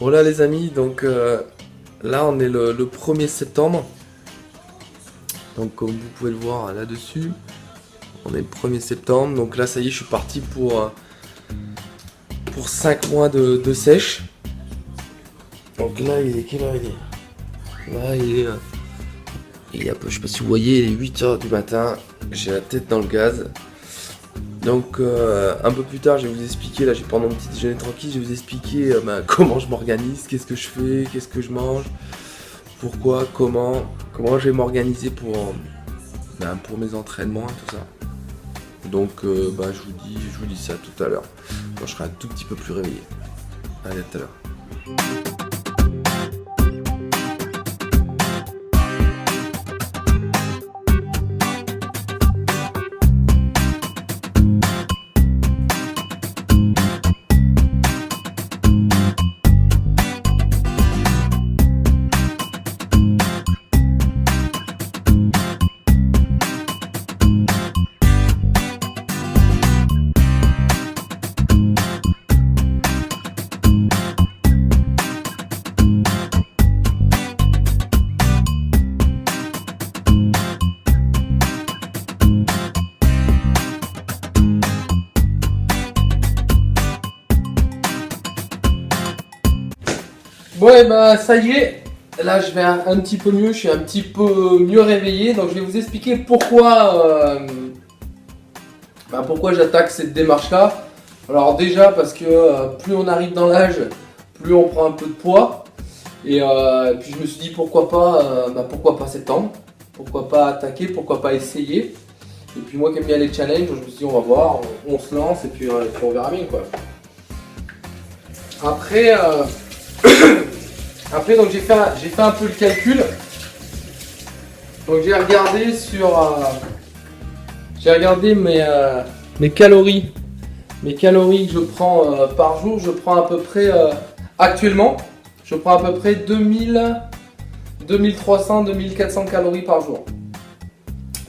Voilà les amis, donc là on est le 1er septembre. Donc comme vous pouvez le voir là-dessus, on est le 1er septembre. Donc là ça y est, je suis parti pour 5 mois de sèche. Donc là il est quelle heure il est? Là il est un peu, je sais pas si vous voyez, il est 8h du matin. J'ai la tête dans le gaz. Donc un peu plus tard je vais vous expliquer, là j'ai pendant mon petit déjeuner tranquille, je vais vous expliquer comment je m'organise, qu'est-ce que je fais, qu'est-ce que je mange, pourquoi, comment je vais m'organiser pour mes entraînements et tout ça. Donc je vous dis ça tout à l'heure, quand je serai un tout petit peu plus réveillé. Allez, à tout à l'heure. Bon et bah ça y est, là je vais un petit peu mieux, je suis un petit peu mieux réveillé, donc je vais vous expliquer pourquoi j'attaque cette démarche là. Alors déjà parce que plus on arrive dans l'âge, plus on prend un peu de poids, et puis je me suis dit pourquoi pas septembre, pourquoi pas attaquer, pourquoi pas essayer. Et puis moi qui aime bien les challenges, je me suis dit on va voir, on se lance et puis on verra bien quoi. Après donc j'ai fait un peu le calcul. Donc j'ai regardé mes calories. Mes calories que je prends par jour, je prends à peu près actuellement, je prends à peu près 2300, 2400 calories par jour.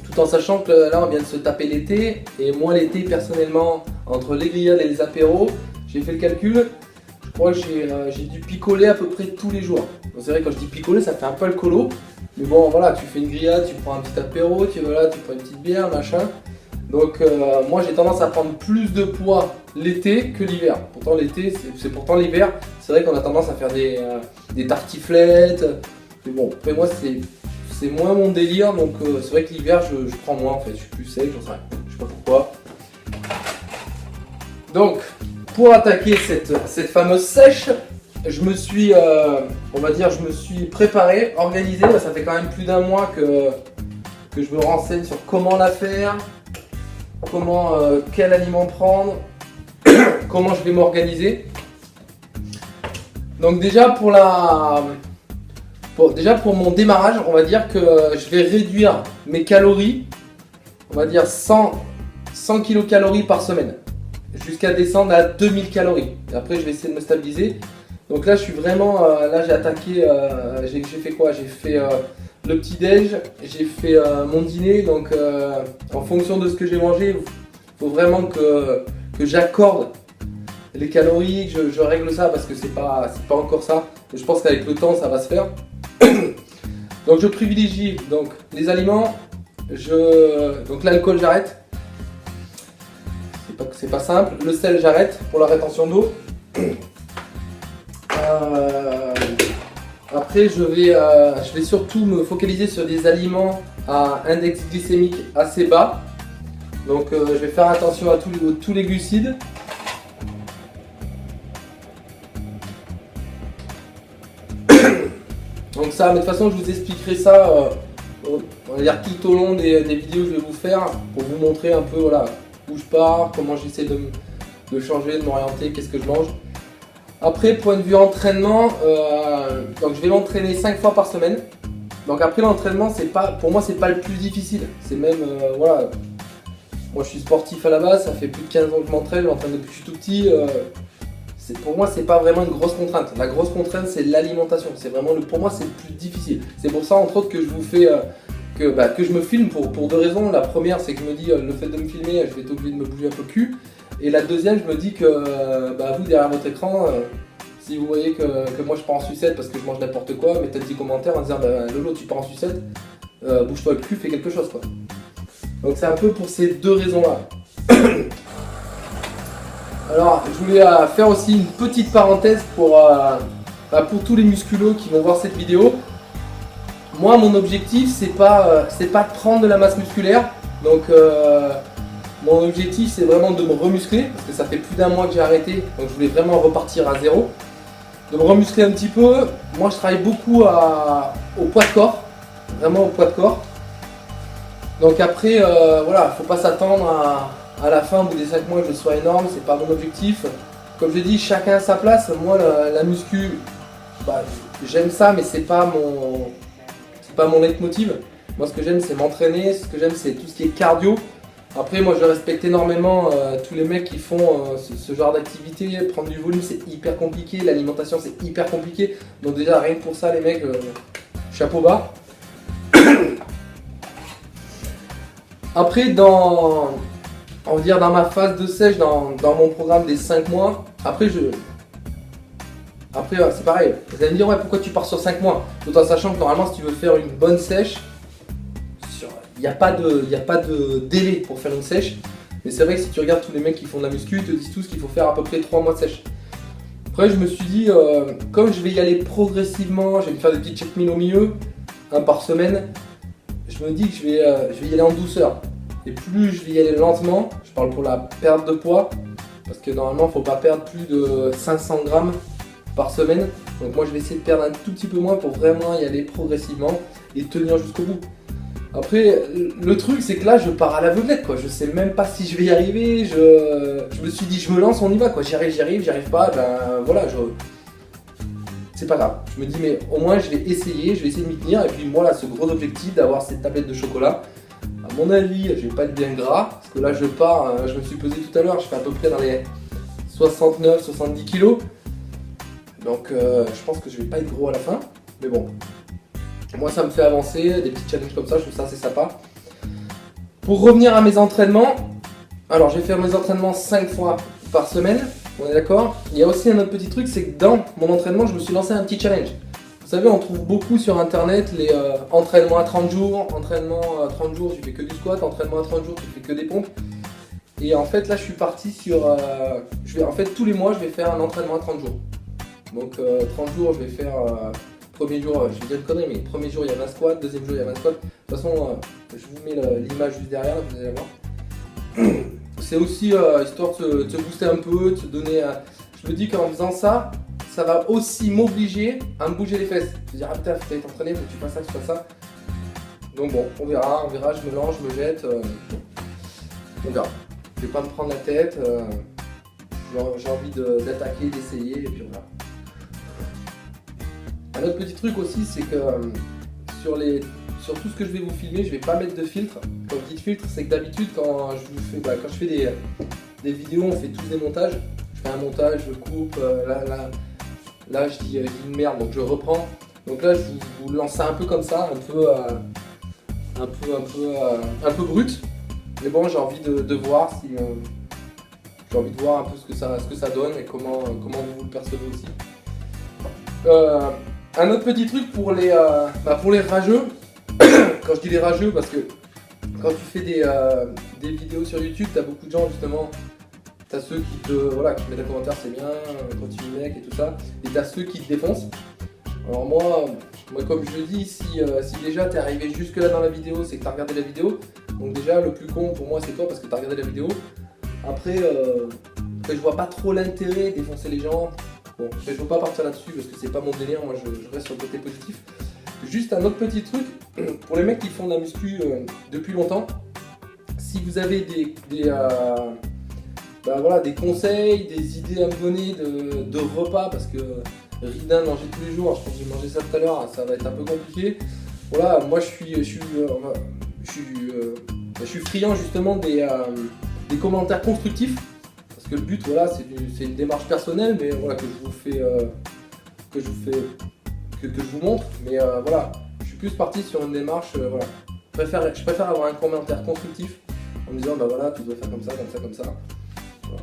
Tout en sachant que là on vient de se taper l'été, et moi l'été personnellement, entre les grillades et les apéros, j'ai fait le calcul. Je crois que j'ai dû picoler à peu près tous les jours. C'est vrai, quand je dis picoler, ça fait un peu alcoolo. Mais bon, voilà, tu fais une grillade, tu prends un petit apéro, tu prends une petite bière, machin. Donc, moi, j'ai tendance à prendre plus de poids l'été que l'hiver. Pourtant, l'été, c'est pourtant l'hiver. C'est vrai qu'on a tendance à faire des tartiflettes. Mais bon, après, moi, c'est moins mon délire. Donc, c'est vrai que l'hiver, je prends moins en fait. Je suis plus sec, j'en sais rien. Je sais pas pourquoi. Donc, pour attaquer cette fameuse sèche, je me suis préparé, organisé. Ça fait quand même plus d'un mois que je me renseigne sur comment la faire, quel aliment prendre, comment je vais m'organiser. Donc déjà pour mon démarrage, on va dire que je vais réduire mes calories, on va dire 100 kilocalories par semaine, jusqu'à descendre à 2000 calories. Et après, je vais essayer de me stabiliser. Donc là, je suis vraiment... là, j'ai attaqué... j'ai fait quoi? J'ai fait le petit-déj, j'ai fait mon dîner. Donc, en fonction de ce que j'ai mangé, il faut vraiment que j'accorde les calories, que je règle ça, parce que c'est pas encore ça. Je pense qu'avec le temps, ça va se faire. Donc, je privilégie donc, les aliments. Donc, l'alcool, j'arrête. C'est pas simple. Le sel, j'arrête pour la rétention d'eau. Après, je vais surtout me focaliser sur des aliments à index glycémique assez bas. Donc, je vais faire attention à tous les glucides. Donc ça, mais de toute façon, je vous expliquerai ça on va dire tout au long des vidéos que je vais vous faire pour vous montrer un peu voilà, où je pars, comment j'essaie de changer, de m'orienter, qu'est-ce que je mange. Après, point de vue entraînement, donc je vais m'entraîner 5 fois par semaine. Donc après l'entraînement, pour moi c'est pas le plus difficile. C'est même voilà. Moi je suis sportif à la base, ça fait plus de 15 ans que je m'entraîne depuis que je suis tout petit. Pour moi c'est pas vraiment une grosse contrainte. La grosse contrainte c'est l'alimentation. C'est vraiment pour moi c'est le plus difficile. C'est pour ça entre autres que je vous fais que je me filme pour deux raisons. La première, c'est que je me dis le fait de me filmer, je vais être obligé de me bouger un peu le cul. Et la deuxième, je me dis que vous derrière votre écran, Si vous voyez que moi je pars en sucette parce que je mange n'importe quoi, mettez un petit commentaire en disant bah, Lolo tu pars en sucette, bouge-toi le cul, fais quelque chose quoi. Donc c'est un peu pour ces deux raisons là. Alors je voulais faire aussi une petite parenthèse pour tous les musculos qui vont voir cette vidéo. Moi mon objectif c'est pas de prendre de la masse musculaire, donc mon objectif c'est vraiment de me remuscler, parce que ça fait plus d'un mois que j'ai arrêté, donc je voulais vraiment repartir à zéro. De me remuscler un petit peu. Moi je travaille beaucoup au poids de corps, vraiment au poids de corps. Donc après voilà, faut pas s'attendre à la fin, au bout des 5 mois, je sois énorme, c'est pas mon objectif. Comme je dis, chacun à sa place. Moi la muscu, bah, j'aime ça, mais c'est pas mon leitmotiv. Moi ce que j'aime c'est m'entraîner, ce que j'aime c'est tout ce qui est cardio. Après moi je respecte énormément tous les mecs qui font ce genre d'activité. Prendre du volume c'est hyper compliqué, l'alimentation c'est hyper compliqué. Donc déjà rien que pour ça les mecs, chapeau bas. Après on va dire dans ma phase de sèche, dans mon programme des 5 mois, après c'est pareil, vous allez me dire ouais pourquoi tu pars sur 5 mois, tout en sachant que normalement si tu veux faire une bonne sèche, il n'y a pas de délai pour faire une sèche. Mais c'est vrai que si tu regardes tous les mecs qui font de la muscu, ils te disent tous qu'il faut faire à peu près 3 mois de sèche. Après je me suis dit, comme je vais y aller progressivement, je vais me faire des petits check meals au milieu, un par semaine, je me dis que je vais y aller en douceur. Et plus je vais y aller lentement, je parle pour la perte de poids, parce que normalement il ne faut pas perdre plus de 500 grammes par semaine. Donc moi je vais essayer de perdre un tout petit peu moins pour vraiment y aller progressivement et tenir jusqu'au bout. Après le truc c'est que là je pars à l'aveuglette quoi, je sais même pas si je vais y arriver, je me suis dit je me lance, on y va quoi, j'y arrive pas, ben voilà, c'est pas grave. Je me dis mais au moins je vais essayer de m'y tenir, et puis moi là ce gros objectif d'avoir cette tablette de chocolat, à mon avis je vais pas être bien gras, parce que là je pars, je me suis pesé tout à l'heure, je fais à peu près dans les 69-70 kilos. Donc je pense que je vais pas être gros à la fin, mais bon, moi ça me fait avancer, des petits challenges comme ça, je trouve ça assez sympa. Pour revenir à mes entraînements, alors je vais faire mes entraînements 5 fois par semaine, on est d'accord. Il y a aussi un autre petit truc, c'est que dans mon entraînement, je me suis lancé un petit challenge. Vous savez, on trouve beaucoup sur internet les entraînements à 30 jours, entraînement à 30 jours tu fais que du squat, entraînement à 30 jours tu fais que des pompes. Et en fait là je suis parti sur, en fait tous les mois je vais faire un entraînement à 30 jours. Donc 30 jours, je vais faire, premier jour, je vais dire une connerie, mais premier jour il y a 20 squats, deuxième jour il y a 20 squats. De toute façon, je vous mets l'image juste derrière, vous allez voir. C'est aussi histoire de te booster un peu, de te donner... je me dis qu'en faisant ça, ça va aussi m'obliger à me bouger les fesses. Je vais dire, ah putain, faut t'entraîner, faut que tu fasses ça, que tu fasses ça. Donc bon, on verra, je me lance, je me jette. On verra. Je vais pas me prendre la tête. J'ai envie d'attaquer, d'essayer, et puis voilà. Un autre petit truc aussi, c'est que sur tout ce que je vais vous filmer, je vais pas mettre de filtre. Quand je dis de filtre, c'est que d'habitude quand je fais des vidéos, on fait tous des montages. Je fais un montage, je coupe, là je dis une merde, donc je reprends. Donc là je vous lance ça un peu comme ça, un peu brut. Mais bon, j'ai envie de voir si j'ai envie de voir un peu ce que ça donne et comment vous le percevez aussi. Un autre petit truc pour les rageux, quand je dis les rageux, parce que quand tu fais des vidéos sur YouTube, tu as beaucoup de gens justement, tu as ceux qui mettent un commentaire c'est bien, continue mec et tout ça, et tu as ceux qui te défoncent. Alors moi comme je le dis, si déjà tu es arrivé jusque là dans la vidéo, c'est que tu as regardé la vidéo, donc déjà le plus con pour moi c'est toi parce que tu as regardé la vidéo. Après je vois pas trop l'intérêt de défoncer les gens. Bon, je ne veux pas partir là-dessus parce que c'est pas mon délire, moi je reste sur le côté positif. Juste un autre petit truc, pour les mecs qui font de la muscu depuis longtemps, si vous avez des conseils, des idées à me donner de repas, parce que Ridin manger tous les jours, je pense que j'ai mangé ça tout à l'heure, ça va être un peu compliqué. Voilà, moi je suis friand justement des commentaires constructifs. Parce que le but, voilà, c'est une démarche personnelle, mais voilà, que je vous montre. Mais voilà, je suis plus parti sur une démarche, voilà. Je préfère avoir un commentaire constructif en me disant, bah voilà, tu dois faire comme ça, comme ça, comme ça. Voilà,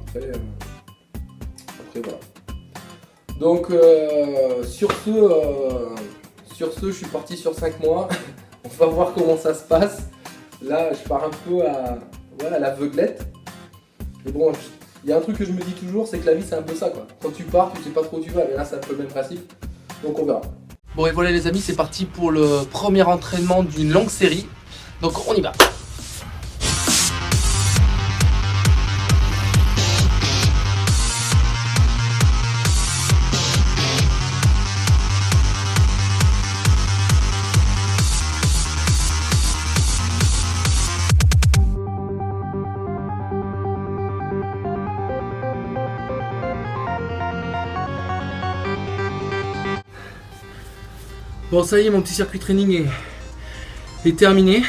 après voilà. Donc sur ce, je suis parti sur 5 mois. On va voir comment ça se passe. Là, je pars un peu à l'aveuglette. Mais bon, il y a un truc que je me dis toujours, c'est que la vie c'est un peu ça quoi. Quand tu pars, tu sais pas trop où tu vas, mais là c'est un peu le même principe. Donc on verra. Bon et voilà les amis, c'est parti pour le premier entraînement d'une longue série. Donc on y va. Bon ça y est, mon petit circuit training est terminé.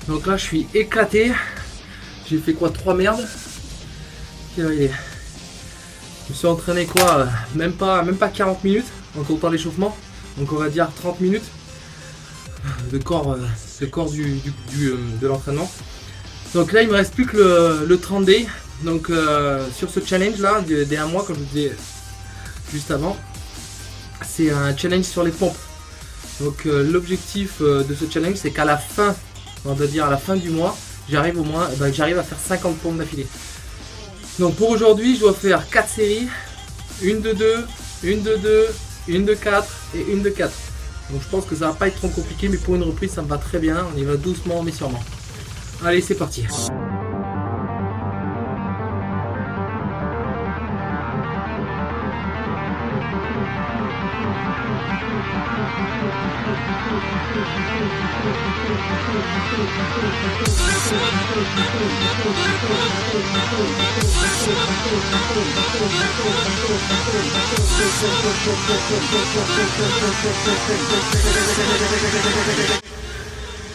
Donc là je suis éclaté. J'ai fait quoi, 3 merdes. Quelle heure il est? Je me suis entraîné quoi, même pas 40 minutes en comptant l'échauffement. Donc on va dire 30 minutes de corps de l'entraînement. Donc là il me reste plus que le 30 day. Donc sur ce challenge là des 1 mois comme je vous disais juste avant. C'est un challenge sur les pompes. Donc l'objectif de ce challenge c'est qu'à la fin, on va dire à la fin du mois, j'arrive à faire 50 pompes d'affilée. Donc pour aujourd'hui je dois faire 4 séries, une de 2, une de 2, une de 4 et une de 4. Donc je pense que ça va pas être trop compliqué, mais pour une reprise ça me va très bien, on y va doucement mais sûrement. Allez c'est parti.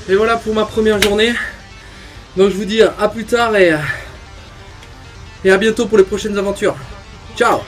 Et voilà pour ma première journée. Donc je vous dis à plus tard et à bientôt pour les prochaines aventures. Ciao!